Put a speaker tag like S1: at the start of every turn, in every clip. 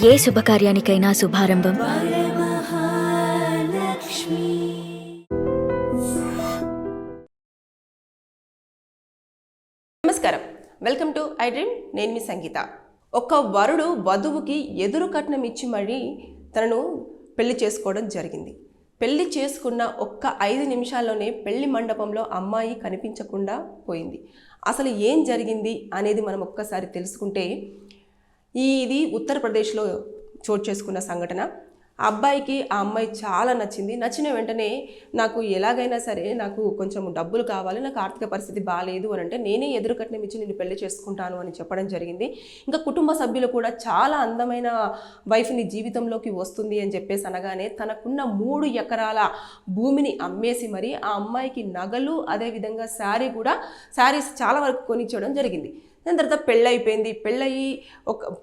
S1: ఏ శుభకార్యానికైనా శుభారంభం
S2: నమస్కారం, welcome to I dream. నేను మీ సంగీత. ఒక వరుడు వధువుకి ఎదురు కట్నం ఇచ్చి మరీ తనను పెళ్లి చేసుకోవడం జరిగింది. పెళ్లి చేసుకున్న ఒక్క 5 నిమిషాల్లోనే పెళ్లి మండపంలో అమ్మాయి కనిపించకుండా పోయింది. అసలు ఏం జరిగింది అనేది మనం ఒక్కసారి తెలుసుకుంటే, ఇది ఉత్తరప్రదేశ్లో చోటు చేసుకున్న సంఘటన. ఆ అబ్బాయికి ఆ అమ్మాయి చాలా నచ్చింది. నచ్చిన వెంటనే నాకు ఎలాగైనా సరే నాకు కొంచెం డబ్బులు కావాలి, నాకు ఆర్థిక పరిస్థితి బాగాలేదు అని అంటే నేనే ఎదురు కట్నం ఇచ్చి నేను పెళ్లి చేసుకుంటాను అని చెప్పడం జరిగింది. ఇంకా కుటుంబ సభ్యులు కూడా చాలా అందమైన వైఫ్ని జీవితంలోకి వస్తుంది అని చెప్పేసి అనగానే తనకున్న 3 ఎకరాల భూమిని అమ్మేసి మరి ఆ అమ్మాయికి నగలు అదేవిధంగా శారీస్ చాలా వరకు కొనిచ్చడం జరిగింది. దాని తర్వాత పెళ్ళి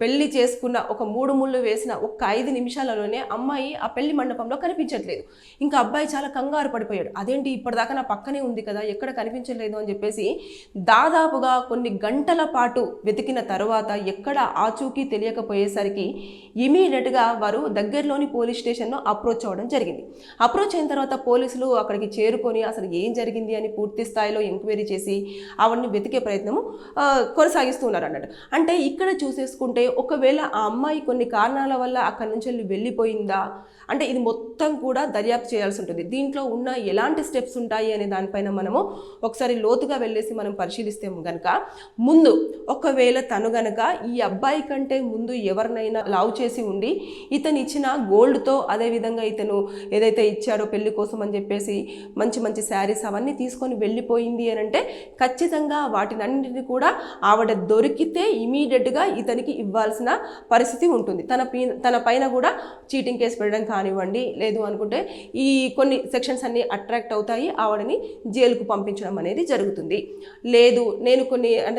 S2: పెళ్లి చేసుకున్న ఒక 3 ముళ్ళు వేసిన ఒక 5 నిమిషాలలోనే అమ్మాయి ఆ పెళ్లి మండపంలో కనిపించట్లేదు. ఇంకా అబ్బాయి చాలా కంగారు పడిపోయాడు. అదేంటి ఇప్పటిదాకా నా పక్కనే ఉంది కదా, ఎక్కడ కనిపించలేదు అని చెప్పేసి దాదాపుగా కొన్ని గంటల పాటు వెతికిన తర్వాత ఎక్కడ ఆచూకీ తెలియకపోయేసరికి ఇమీడియట్గా వారు దగ్గరలోని పోలీస్ స్టేషన్లో అప్రోచ్ అవ్వడం జరిగింది. అప్రోచ్ అయిన తర్వాత పోలీసులు అక్కడికి చేరుకొని అసలు ఏం జరిగింది అని పూర్తి స్థాయిలో ఎంక్వైరీ చేసి అవన్నీ వెతికే ప్రయత్నము కొనసాగిస్తున్నారు అన్నట్టు. అంటే ఇక్కడ చూసేసుకుంటే ఒకవేళ ఆ అమ్మాయి కొన్ని కారణాల వల్ల అక్కడి నుంచి వెళ్ళిపోయిందా అంటే ఇది మొత్తం కూడా దర్యాప్తు చేయాల్సి ఉంటుంది. దీంట్లో ఉన్న ఎలాంటి స్టెప్స్ ఉంటాయి అనే దానిపైన మనము ఒకసారి లోతుగా వెళ్ళేసి మనం పరిశీలిస్తే గనక, ముందు ఒకవేళ తను గనక ఈ అబ్బాయి కంటే ముందు ఎవరినైనా లవ్ చేసి ఉండి ఇతను ఇచ్చిన గోల్డ్తో అదేవిధంగా ఇతను ఏదైతే ఇచ్చాడో పెళ్లి కోసం అని చెప్పేసి మంచి మంచి శారీస్ అవన్నీ తీసుకొని వెళ్ళిపోయింది అని అంటే ఖచ్చితంగా వాటినన్నింటినీ కూడా ఆవిడ దొరికితే ఇమీడియట్గా ఇతనికి ఇవ్వాల్సిన పరిస్థితి ఉంటుంది. తన పైన కూడా చీటింగ్ కేసు పెట్టడం కానివ్వండి, లేదు అనుకుంటే ఈ కొన్ని సెక్షన్స్ అన్నీ అట్రాక్ట్ అవుతాయి, ఆవిడని జైలుకు పంపించడం అనేది జరుగుతుంది. లేదు నేను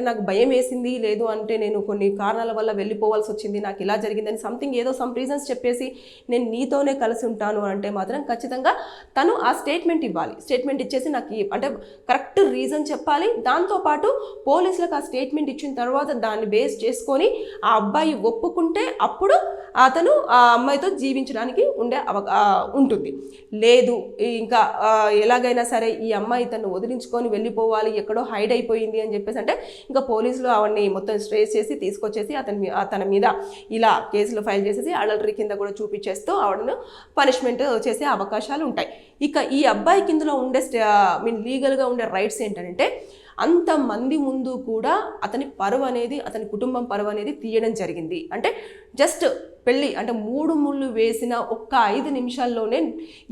S2: నాకు భయం వేసింది, లేదు అంటే నేను కొన్ని కారణాల వల్ల వెళ్ళిపోవాల్సి వచ్చింది, నాకు ఇలా జరిగిందని సంథింగ్ ఏదో సమ్ రీజన్స్ చెప్పేసి నేను నీతోనే కలిసి ఉంటాను అంటే మాత్రం ఖచ్చితంగా తను ఆ స్టేట్మెంట్ ఇవ్వాలి. స్టేట్మెంట్ ఇచ్చేసి నాకు అంటే కరెక్ట్ రీజన్ చెప్పాలి. దాంతోపాటు పోలీసులకు ఆ స్టేట్మెంట్ ఇచ్చిన తర్వాత దాన్ని బేస్ చేసుకొని ఆ అబ్బాయి ఒప్పుకుంటే అప్పుడు అతను ఆ అమ్మాయితో జీవించడానికి ఉంటుంది. లేదు ఇంకా ఎలాగైనా సరే ఈ అమ్మాయి తను వదిలించుకొని వెళ్ళిపోవాలి, ఎక్కడో హైడ్ అయిపోయింది అని చెప్పేసి అంటే ఇంకా పోలీసులు అవన్నీ మొత్తం స్ట్రేస్ చేసి తీసుకొచ్చేసి తన మీద ఇలా కేసులు ఫైల్ చేసేసి అడల్టరీ కింద కూడా చూపించేస్తూ ఆవిడను పనిష్మెంట్ చేసే అవకాశాలు ఉంటాయి. ఇక ఈ అబ్బాయి కిందలో ఉండే లీగల్గా ఉండే రైట్స్ ఏంటంటే అంతమంది ముందు కూడా అతని పరువు అనేది, అతని కుటుంబం పరువు అనేది తీయడం జరిగింది. అంటే జస్ట్ పెళ్ళి అంటే 3 ముళ్ళు వేసిన ఒక్క 5 నిమిషాల్లోనే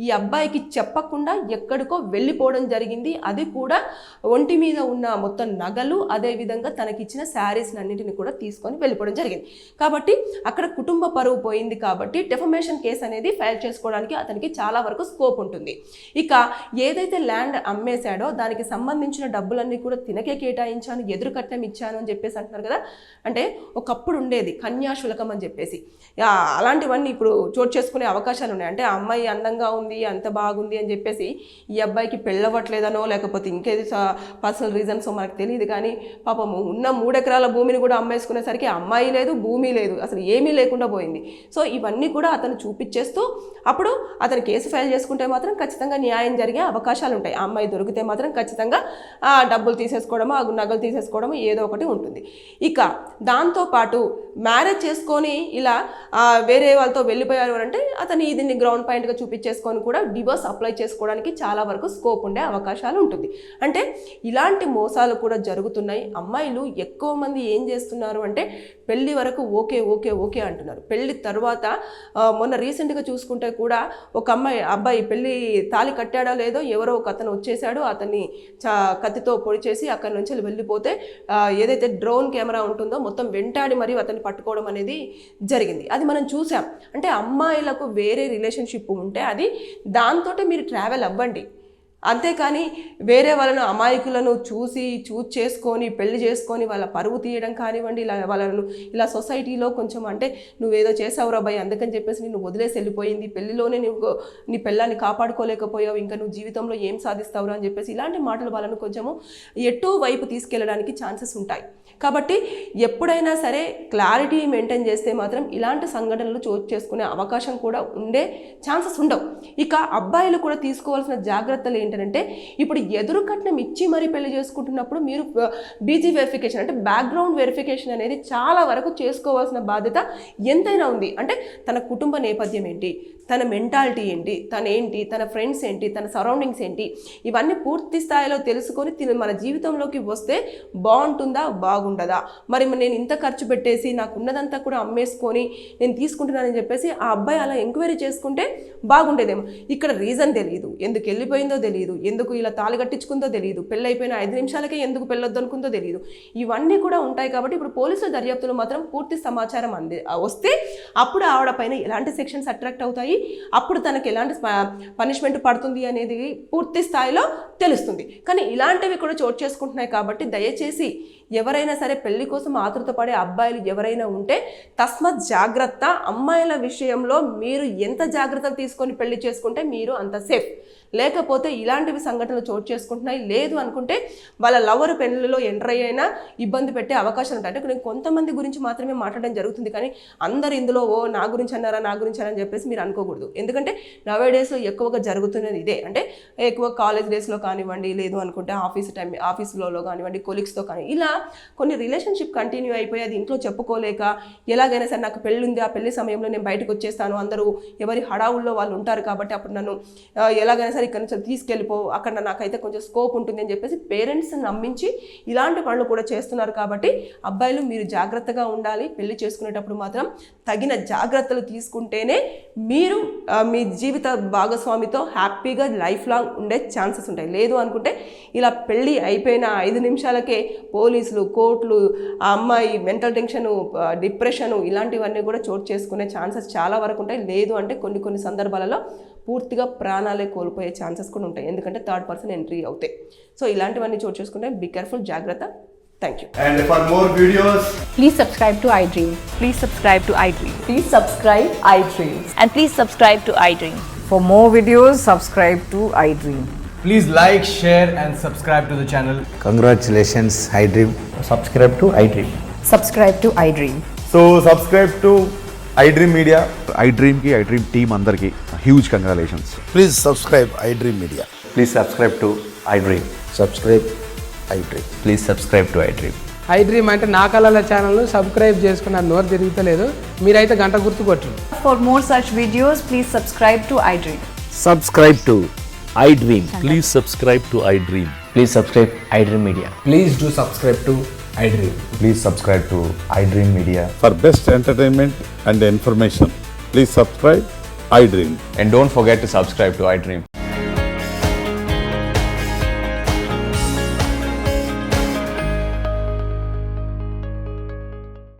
S2: ఈ అబ్బాయికి చెప్పకుండా ఎక్కడికో వెళ్ళిపోవడం జరిగింది. అది కూడా ఒంటి మీద ఉన్న మొత్తం నగలు అదేవిధంగా తనకిచ్చిన శారీస్ అన్నింటిని కూడా తీసుకొని వెళ్ళిపోవడం జరిగింది. కాబట్టి అక్కడ కుటుంబ పరువు పోయింది. కాబట్టి డెఫమేషన్ కేసు అనేది ఫైల్ చేసుకోవడానికి అతనికి చాలా వరకు స్కోప్ ఉంటుంది. ఇక ఏదైతే ల్యాండ్ అమ్మేశాడో దానికి సంబంధించిన డబ్బులన్నీ కూడా తినకే కేటాయించాను, ఎదురు కట్నం ఇచ్చాను అని చెప్పేసి అంటున్నారు కదా. అంటే ఒకప్పుడు ఉండేది కన్యాశుల్కం అని చెప్పేసి, అలాంటివన్నీ ఇప్పుడు చోటు చేసుకునే అవకాశాలు ఉన్నాయి. అంటే ఆ అమ్మాయి అందంగా ఉంది, అంత బాగుంది అని చెప్పేసి ఈ అబ్బాయికి పెళ్ళవట్లేదనో లేకపోతే ఇంకేది పర్సనల్ రీజన్స్ మనకు తెలియదు, కానీ పాపము ఉన్న 3 ఎకరాల భూమిని కూడా అమ్మేసుకునేసరికి అమ్మాయి లేదు, భూమి లేదు, అసలు ఏమీ లేకుండా పోయింది. సో ఇవన్నీ కూడా అతను చూపించేస్తూ అప్పుడు అతను కేసు ఫైల్ చేసుకుంటే మాత్రం ఖచ్చితంగా న్యాయం జరిగే అవకాశాలు ఉంటాయి. ఆ అమ్మాయి దొరికితే మాత్రం ఖచ్చితంగా డబ్బులు తీసేసుకోవడము, ఆ నగలు తీసేసుకోవడము ఏదో ఒకటి ఉంటుంది. ఇక దాంతోపాటు మ్యారేజ్ చేసుకొని ఇలా వేరే వాళ్ళతో వెళ్ళిపోయారు అంటే అతను దీన్ని గ్రౌండ్ పాయింట్గా చూపించేసుకొని కూడా డివోర్స్ అప్లై చేసుకోవడానికి చాలా వరకు స్కోప్ ఉండే అవకాశాలు ఉంటుంది. అంటే ఇలాంటి మోసాలు కూడా జరుగుతున్నాయి. అమ్మాయిలు ఎక్కువ మంది ఏం చేస్తున్నారు అంటే పెళ్లి వరకు ఓకే ఓకే ఓకే అంటున్నారు. పెళ్లి తర్వాత మొన్న రీసెంట్గా చూసుకుంటే కూడా ఒక అబ్బాయి పెళ్లి తాళి కట్టాడో లేదో ఎవరో ఒక అతను వచ్చేసాడు, అతన్ని కత్తితో పొడి చేసి అక్కడి నుంచి వెళ్ళిపోతే ఏదైతే డ్రోన్ కెమెరా ఉంటుందో మొత్తం వెంటాడి మరియు అతన్ని పట్టుకోవడం అనేది జరిగింది. అది మనం చూసాం. అంటే అమ్మాయిలకు వేరే రిలేషన్షిప్ ఉంటే అది దాంతో మీరు ట్రావెల్ అవ్వండి. అంతేకాని వేరే వాళ్ళను అమాయకులను చూస్ చేసుకొని పెళ్లి చేసుకొని వాళ్ళ పరువు తీయడం కానివ్వండి, ఇలా వాళ్ళను ఇలా సొసైటీలో కొంచెం అంటే నువ్వేదో చేసావురా భయ్ అందుకని చెప్పేసి నిన్ను వదిలేసి వెళ్ళిపోయింది, పెళ్లిలోనే నువ్వు నీ పెళ్ళాన్ని కాపాడుకోలేకపోయావు, ఇంకా నువ్వు జీవితంలో ఏం సాధిస్తావురా అని చెప్పేసి ఇలాంటి మాటలు వాళ్ళను కొంచెము ఎటో వైపు తీసుకెళ్ళడానికి ఛాన్సెస్ ఉంటాయి. కాబట్టి ఎప్పుడైనా సరే క్లారిటీ మెయింటైన్ చేస్తే మాత్రం ఇలాంటి సంఘటనలు చోటు చేసుకునే అవకాశం కూడా ఉండే ఛాన్సెస్ ఉండవు. ఇక అబ్బాయిలు కూడా తీసుకోవాల్సిన జాగ్రత్తలు ఏంటంటే ఇప్పుడు ఎదురు కట్నం ఇచ్చి మరీ పెళ్లి చేసుకుంటున్నప్పుడు మీరు బీజీ వెరిఫికేషన్ అంటే బ్యాక్గ్రౌండ్ వెరిఫికేషన్ అనేది చాలా వరకు చేసుకోవాల్సిన బాధ్యత ఎంతైనా ఉంది. అంటే తన కుటుంబ నేపథ్యం ఏంటి, తన మెంటాలిటీ ఏంటి, తన ఫ్రెండ్స్ ఏంటి, తన సరౌండింగ్స్ ఏంటి, ఇవన్నీ పూర్తి స్థాయిలో తెలుసుకొని మన జీవితంలోకి వస్తే బాగుంటుందా బాగుండదా, మరి నేను ఇంత ఖర్చు పెట్టేసి నాకు ఉన్నదంతా కూడా అమ్మేసుకొని నేను తీసుకుంటున్నానని చెప్పేసి ఆ అబ్బాయి అలా ఎంక్వైరీ చేసుకుంటే బాగుండేదేమో. ఇక్కడ రీజన్ తెలియదు, ఎందుకు వెళ్ళిపోయిందో తెలియదు, ఎందుకు ఇలా తాళి కట్టించుకుందో తెలియదు, పెళ్ళి అయిపోయిన 5 నిమిషాలకే ఎందుకు పెళ్ళొద్దు అనుకుందో తెలియదు, ఇవన్నీ కూడా ఉంటాయి. కాబట్టి ఇప్పుడు పోలీసుల దర్యాప్తులో మాత్రం పూర్తి సమాచారం వస్తే అప్పుడు ఆవిడ పైన ఎలాంటి సెక్షన్స్ అట్రాక్ట్ అవుతాయి, అప్పుడు తనకి ఎలాంటి పనిష్మెంట్ పడుతుంది అనేది పూర్తి స్థాయిలో తెలుస్తుంది. కానీ ఇలాంటివి కూడా చోటు చేసుకుంటున్నాయి. కాబట్టి దయచేసి ఎవరైనా సరే పెళ్లి కోసం ఆతృత పడే అబ్బాయిలు ఎవరైనా ఉంటే తస్మత్ జాగ్రత్త. అమ్మాయిల విషయంలో మీరు ఎంత జాగ్రత్తలు తీసుకొని పెళ్లి చేసుకుంటే మీరు అంత సేఫ్. లేకపోతే ఇలాంటివి సంఘటనలు చోటు చేసుకుంటున్నాయి. లేదు అనుకుంటే వాళ్ళ లవర్ పెళ్లిలో ఎంటర్ అయినా ఇబ్బంది పెట్టే అవకాశాలు ఉంటాయి. అంటే నేను కొంతమంది గురించి మాత్రమే మాట్లాడడం జరుగుతుంది, కానీ అందరు ఇందులో నా గురించి అన్నారా అని చెప్పేసి మీరు అనుకోకూడదు. ఎందుకంటే నవే డేస్లో ఎక్కువగా జరుగుతున్నది ఇదే. అంటే ఎక్కువ కాలేజ్ డేస్లో కానివ్వండి, లేదు అనుకుంటే ఆఫీసులో కానివ్వండి, కొలీగ్స్తో కానీ ఇలా కొన్ని రిలేషన్షిప్ కంటిన్యూ అయిపోయి అది ఇంట్లో చెప్పుకోలేక ఎలాగైనా సరే నాకు పెళ్ళి ఉంది, ఆ పెళ్లి సమయంలో నేను బయటకు వచ్చేస్తాను, అందరూ ఎవరి హడావుల్లో వాళ్ళు ఉంటారు కాబట్టి అప్పుడు నన్ను ఎలాగైనా సరే ఇక్కడ నుంచి తీసుకెళ్ళిపో, అక్కడ నాకైతే కొంచెం స్కోప్ ఉంటుంది అని చెప్పేసి పేరెంట్స్ని నమ్మించి ఇలాంటి పనులు కూడా చేస్తున్నారు. కాబట్టి అబ్బాయిలు మీరు జాగ్రత్తగా ఉండాలి. పెళ్లి చేసుకునేటప్పుడు మాత్రం తగిన జాగ్రత్తలు తీసుకుంటేనే మీరు మీ జీవిత భాగస్వామితో హ్యాపీగా లైఫ్ లాంగ్ ఉండే ఛాన్సెస్ ఉంటాయి. లేదు అనుకుంటే ఇలా పెళ్ళి అయిపోయిన 5 నిమిషాలకే పోలీసులు, కోర్టులు, ఆ అమ్మాయి మెంటల్ టెన్షను, డిప్రెషను ఇలాంటివన్నీ కూడా చోటు చేసుకునే ఛాన్సెస్ చాలా వరకు ఉంటాయి. లేదు అంటే కొన్ని సందర్భాలలో పూర్తిగా ప్రాణాలే కోల్పోయే ఛాన్సెస్ కూడా ఉంటాయి, ఎందుకంటే థర్డ్ పర్సన్ ఎంట్రీ అవుతాయి. సో ఇలాంటివన్నీ చోటు చేసుకుంటే బీ కేర్ఫుల్, జాగ్రత్త. Thank you.
S3: And for more videos,
S4: please subscribe to iDream.
S5: Please subscribe to iDream.
S4: Please subscribe iDream.
S5: And please subscribe to iDream.
S4: For more videos, subscribe to iDream.
S3: please like, share and subscribe to the channel.
S6: Congratulations, iDream.
S7: Subscribe to iDream.
S4: Subscribe to iDream.
S3: So subscribe to iDream Media.
S8: iDream ki iDream team andarki huge congratulations.
S6: Please subscribe iDream Media.
S7: Please subscribe to iDream.
S6: Subscribe iDream.
S7: Please subscribe to iDream.
S9: iDream అంటే నా కళల ఛానల్ను subscribe చేసుకున్న నోరు తిరుగుతలేదు, మీరైతే గంట గుర్తు కొట్టండి.
S4: For more such videos, please subscribe to iDream.
S10: Subscribe to iDream.
S11: Please subscribe to iDream.
S7: Please subscribe iDream Media.
S3: Please do subscribe to iDream.
S7: Please subscribe to iDream Media.
S8: For best entertainment and information, please subscribe iDream.
S7: And don't forget to subscribe to iDream.